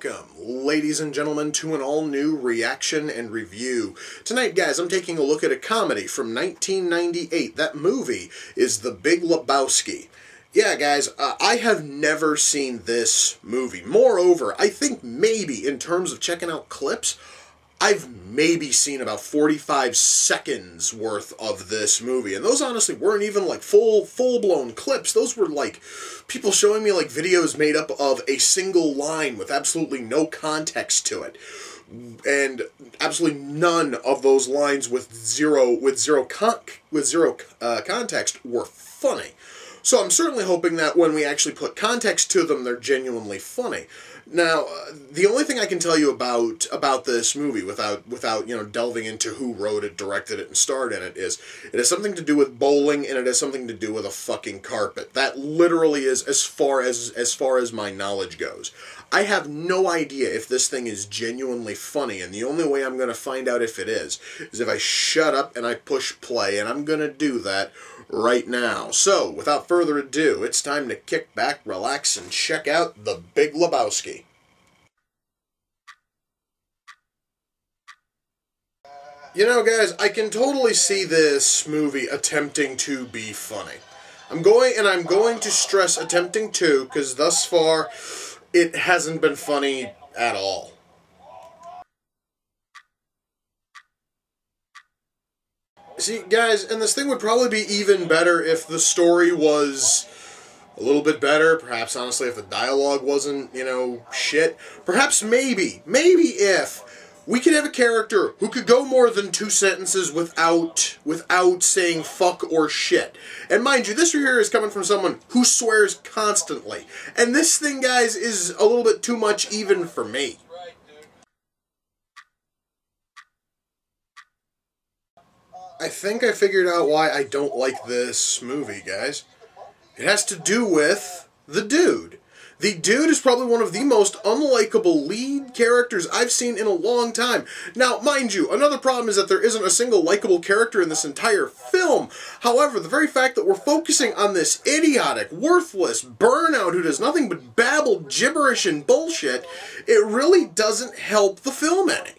Welcome, ladies and gentlemen, to an all-new reaction and review. Tonight, guys, I'm taking a look at a comedy from 1998. That movie is The Big Lebowski. Yeah, guys, I have never seen this movie. Moreover, I think maybe, in terms of checking out clips, I've maybe seen about 45 seconds worth of this movie, and those honestly weren't even like full-blown clips. Those were like people showing me like videos made up of a single line with absolutely no context to it, and absolutely none of those lines with zero context were funny. So I'm certainly hoping that when we actually put context to them, they're genuinely funny. Now, the only thing I can tell you about this movie, without delving into who wrote it, directed it, and starred in it, is it has something to do with bowling, and it has something to do with a fucking carpet. That literally is as far as my knowledge goes. I have no idea if this thing is genuinely funny, and the only way I'm going to find out if it is if I shut up and I push play, and I'm going to do that right now. So, without further ado, it's time to kick back, relax, and check out The Big Lebowski. You know, guys, I can totally see this movie attempting to be funny. I'm going to stress attempting to, because thus far, it hasn't been funny at all. See, guys, and this thing would probably be even better if the story was a little bit better. Perhaps, honestly, if the dialogue wasn't, shit. Perhaps, maybe if we could have a character who could go more than 2 sentences without saying fuck or shit. And mind you, this here is coming from someone who swears constantly. And this thing, guys, is a little bit too much even for me. I think I figured out why I don't like this movie, guys. It has to do with the dude. The dude is probably one of the most unlikable lead characters I've seen in a long time. Now, mind you, another problem is that there isn't a single likable character in this entire film. However, the very fact that we're focusing on this idiotic, worthless burnout who does nothing but babble gibberish and bullshit, it really doesn't help the film any.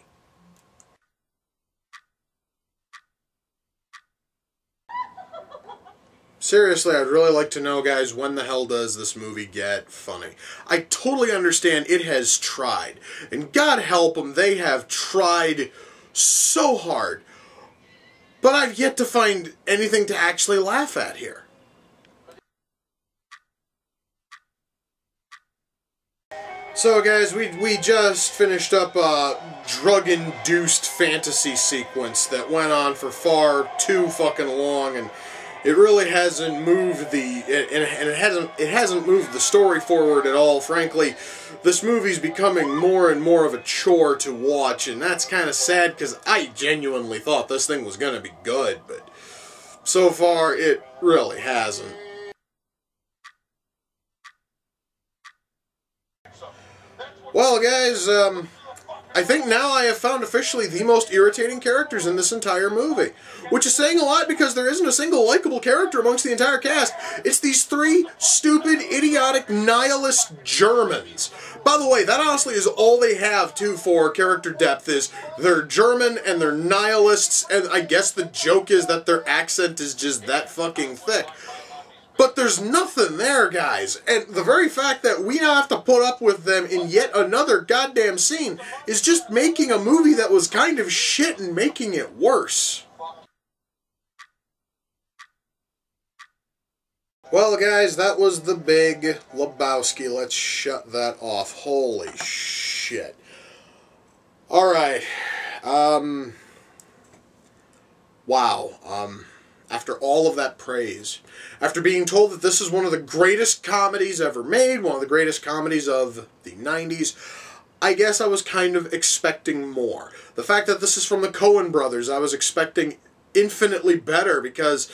Seriously, I'd really like to know, guys, when the hell does this movie get funny? I totally understand it has tried. And God help them, they have tried so hard. But I've yet to find anything to actually laugh at here. So, guys, we just finished up a drug-induced fantasy sequence that went on for far too fucking long, and it really hasn't moved it hasn't moved the story forward at all. Frankly, this movie's becoming more and more of a chore to watch, and that's kind of sad because I genuinely thought this thing was going to be good, but so far it really hasn't. Well, guys, I think now I have found officially the most irritating characters in this entire movie. Which is saying a lot because there isn't a single likable character amongst the entire cast. It's these 3 stupid, idiotic, nihilist Germans. By the way, that honestly is all they have, too, for character depth, is they're German and they're nihilists, and I guess the joke is that their accent is just that fucking thick. But there's nothing there, guys. And the very fact that we now have to put up with them in yet another goddamn scene is just making a movie that was kind of shit and making it worse. Well, guys, that was The Big Lebowski. Let's shut that off. Holy shit. Alright. Wow. After all of that praise, after being told that this is one of the greatest comedies ever made, one of the greatest comedies of the 90s, I guess I was kind of expecting more. The fact that this is from the Coen brothers, I was expecting infinitely better because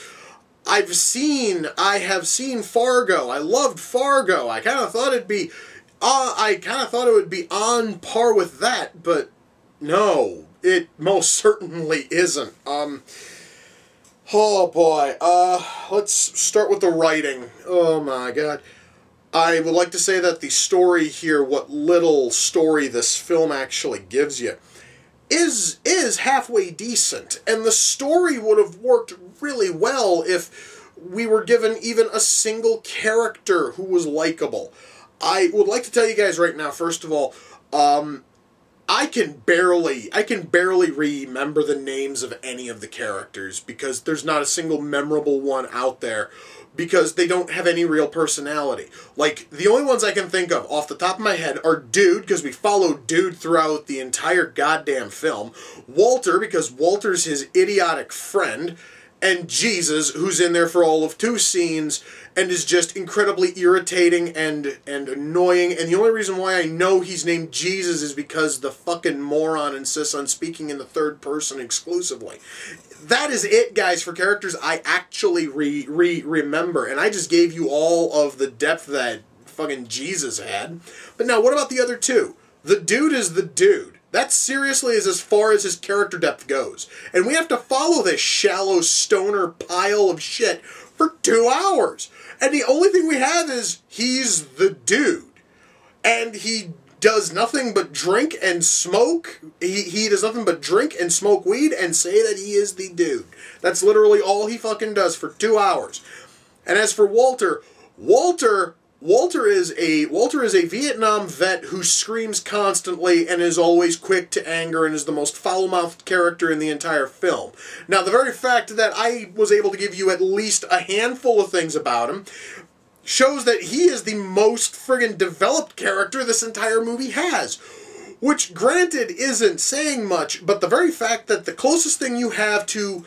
I have seen Fargo. I loved Fargo. I kind of thought it would be on par with that, but no, it most certainly isn't. Oh boy, let's start with the writing. Oh my god. I would like to say that the story here, what little story this film actually gives you, is halfway decent. And the story would have worked really well if we were given even a single character who was likable. I would like to tell you guys right now, first of all, I can barely remember the names of any of the characters because there's not a single memorable one out there because they don't have any real personality. Like, the only ones I can think of off the top of my head are Dude, because we follow Dude throughout the entire goddamn film, Walter, because Walter's his idiotic friend, and Jesus, who's in there for all of 2 scenes and is just incredibly irritating and annoying. And the only reason why I know he's named Jesus is because the fucking moron insists on speaking in the 3rd person exclusively. That is it, guys, for characters I actually remember. And I just gave you all of the depth that fucking Jesus had. But now, what about the other 2? The Dude is the Dude. That seriously is as far as his character depth goes. And we have to follow this shallow stoner pile of shit for 2 hours. And the only thing we have is he's the dude. And he does nothing but drink and smoke. He does nothing but drink and smoke weed and say that he is the dude. That's literally all he fucking does for 2 hours. And as for Walter, Walter is a Vietnam vet who screams constantly and is always quick to anger and is the most foul-mouthed character in the entire film. Now, the very fact that I was able to give you at least a handful of things about him shows that he is the most friggin' developed character this entire movie has. Which, granted, isn't saying much, but the very fact that the closest thing you have to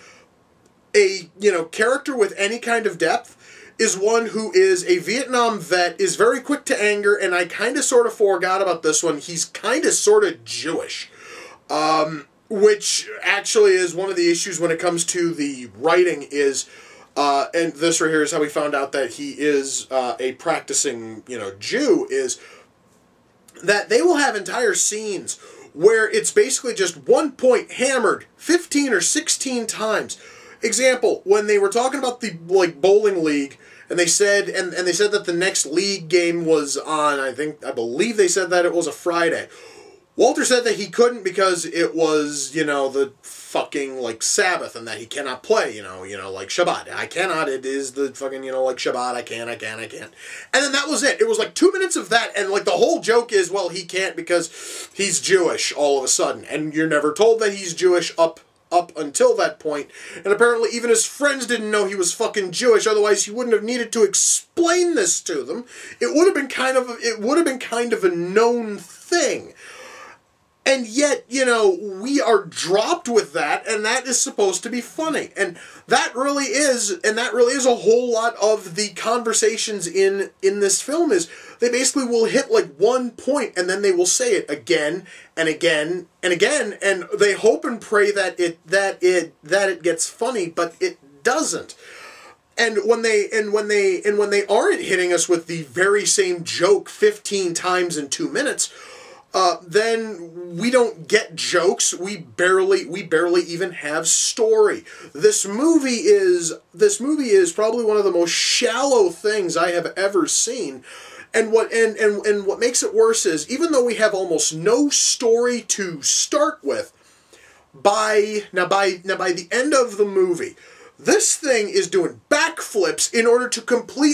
a, character with any kind of depth is one who is a Vietnam vet, is very quick to anger, and I kind of sort of forgot about this one. He's kind of sort of Jewish, which actually is one of the issues when it comes to the writing is, and this right here is how we found out that he is a practicing, Jew, is that they will have entire scenes where it's basically just one point hammered 15 or 16 times. Example, when they were talking about the bowling league, and they said they said that the next league game was on, I believe they said that it was a Friday. Walter said that he couldn't because it was, the fucking, Sabbath, and that he cannot play, like Shabbat. I cannot, it is the fucking, Shabbat, I can't. And then that was it. It was 2 minutes of that, and, the whole joke is, well, he can't because he's Jewish all of a sudden. And you're never told that he's Jewish up until that point, and apparently even his friends didn't know he was fucking Jewish, otherwise he wouldn't have needed to explain this to them. It would have been kind of a known thing. And yet, we are dropped with that, and that is supposed to be funny. And that really is a whole lot of the conversations in this film is they basically will hit one point and then they will say it again and again and again, and they hope and pray that it gets funny, but it doesn't. And when they aren't hitting us with the very same joke 15 times in 2 minutes, then we don't get jokes. We barely even have story. This movie is probably one of the most shallow things I have ever seen. And what makes it worse is, even though we have almost no story to start with, by the end of the movie, this thing is doing backflips in order to completely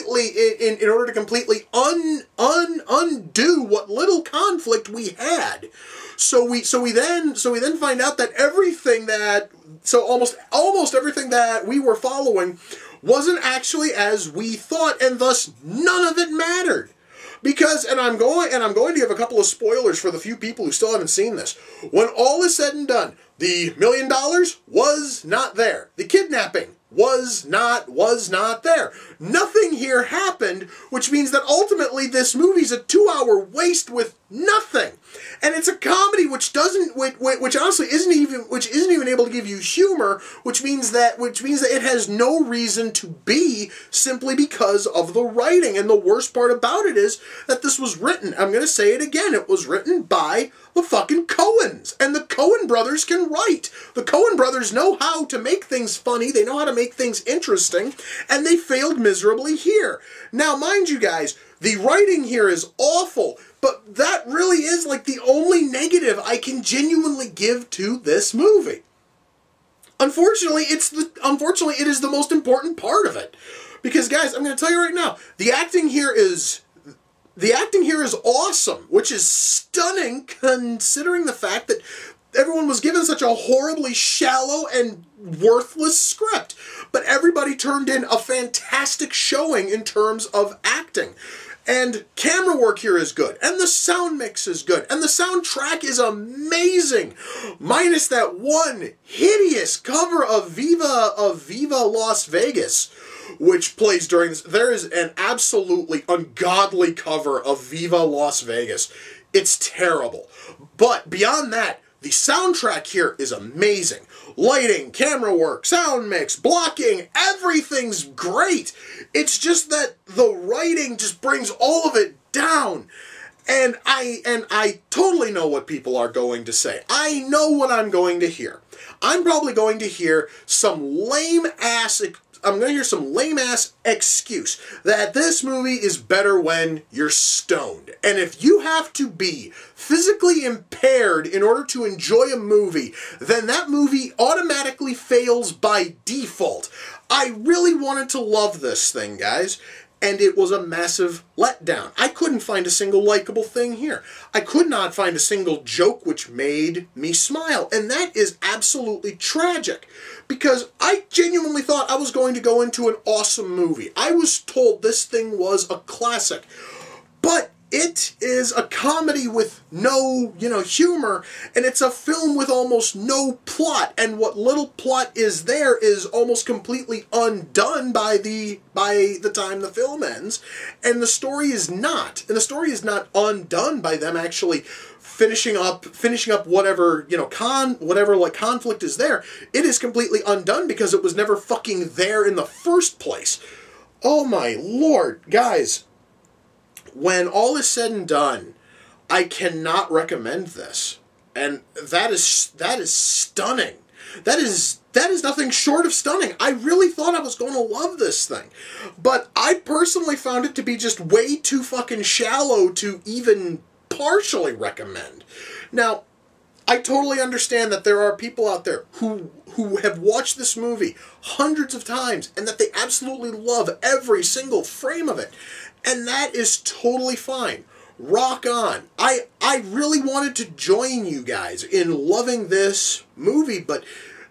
undo what little conflict we had. So we then find out that almost everything that we were following wasn't actually as we thought, and thus none of it mattered. Because, and I'm going to give a couple of spoilers for the few people who still haven't seen this. When all is said and done, the $1 million was not there. The kidnapping was not there. Nothing here happened, which means that ultimately this movie's a 2-hour waste with nothing. And it's a comedy which honestly isn't even able to give you humor, which means that it has no reason to be simply because of the writing. And the worst part about it is that this was written, I'm going to say it again, it was written by the fucking Coens. And the Coen brothers can write. The Coen brothers know how to make things funny. They know how to make things interesting, and they failed miserably here. Now, mind you guys, the writing here is awful, but that really is like the only negative I can genuinely give to this movie. Unfortunately, it is the most important part of it. Because, guys, I'm going to tell you right now, the acting here is awesome, which is stunning considering the fact that everyone was given such a horribly shallow and worthless script. But everybody turned in a fantastic showing in terms of acting. And camera work here is good, and the sound mix is good, and the soundtrack is amazing, minus that one hideous cover of Viva Las Vegas, which plays during this. There is an absolutely ungodly cover of Viva Las Vegas. It's terrible. But beyond that, the soundtrack here is amazing. Lighting, camera work, sound mix, blocking, everything's great. It's just that the writing just brings all of it down. And I totally know what people are going to say. I know what I'm going to hear. I'm probably going to hear some lame-ass excuse that this movie is better when you're stoned. And if you have to be physically impaired in order to enjoy a movie, then that movie automatically fails by default. I really wanted to love this thing, guys, and it was a massive letdown. I couldn't find a single likable thing here. I could not find a single joke which made me smile, and that is absolutely tragic, because I genuinely thought I was going to go into an awesome movie. I was told this thing was a classic, but it is a comedy with no, humor, and it's a film with almost no plot, and what little plot is there is almost completely undone by the time the film ends, and the story is not. And the story is not undone by them actually finishing up whatever, whatever conflict is there. It is completely undone because it was never fucking there in the first place. Oh my lord, guys. When all is said and done, I cannot recommend this. And that is stunning. That is nothing short of stunning. I really thought I was going to love this thing. But I personally found it to be just way too fucking shallow to even partially recommend. Now, I totally understand that there are people out there who have watched this movie hundreds of times and that they absolutely love every single frame of it. And that is totally fine. Rock on. I really wanted to join you guys in loving this movie, but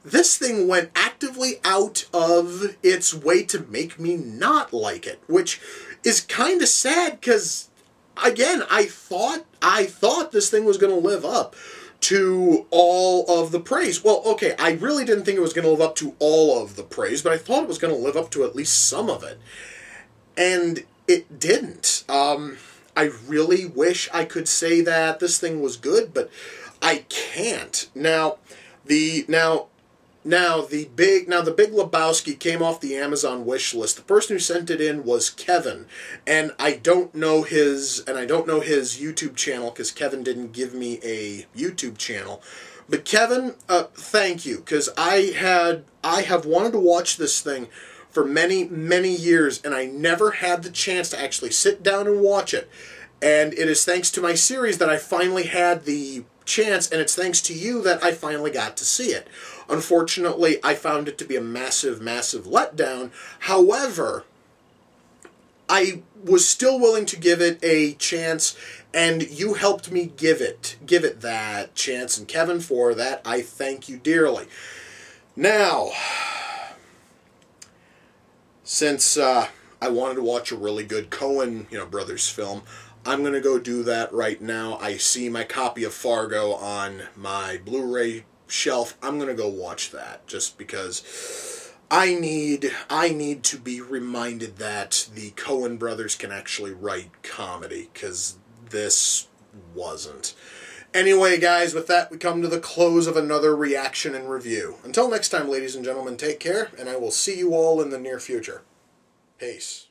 this thing went actively out of its way to make me not like it, which is kind of sad because, again, I thought this thing was going to live up to all of the praise. Well, okay, I really didn't think it was going to live up to all of the praise, but I thought it was going to live up to at least some of it. And it didn't. I really wish I could say that this thing was good, but I can't. Now, the Big Lebowski came off the Amazon wish list. The person who sent it in was Kevin, and I don't know his YouTube channel because Kevin didn't give me a YouTube channel. But Kevin, thank you, because I have wanted to watch this thing for many, many years, and I never had the chance to actually sit down and watch it. And it is thanks to my series that I finally had the chance, and it's thanks to you that I finally got to see it. Unfortunately, I found it to be a massive, massive letdown. However, I was still willing to give it a chance, and you helped me give it that chance. And Kevin, for that, I thank you dearly. Now, since I wanted to watch a really good Coen, brothers film, I'm going to go do that right now. I see my copy of Fargo on my Blu-ray shelf. I'm going to go watch that just because I need to be reminded that the Coen brothers can actually write comedy, because this wasn't. Anyway, guys, with that, we come to the close of another reaction and review. Until next time, ladies and gentlemen, take care, and I will see you all in the near future. Peace.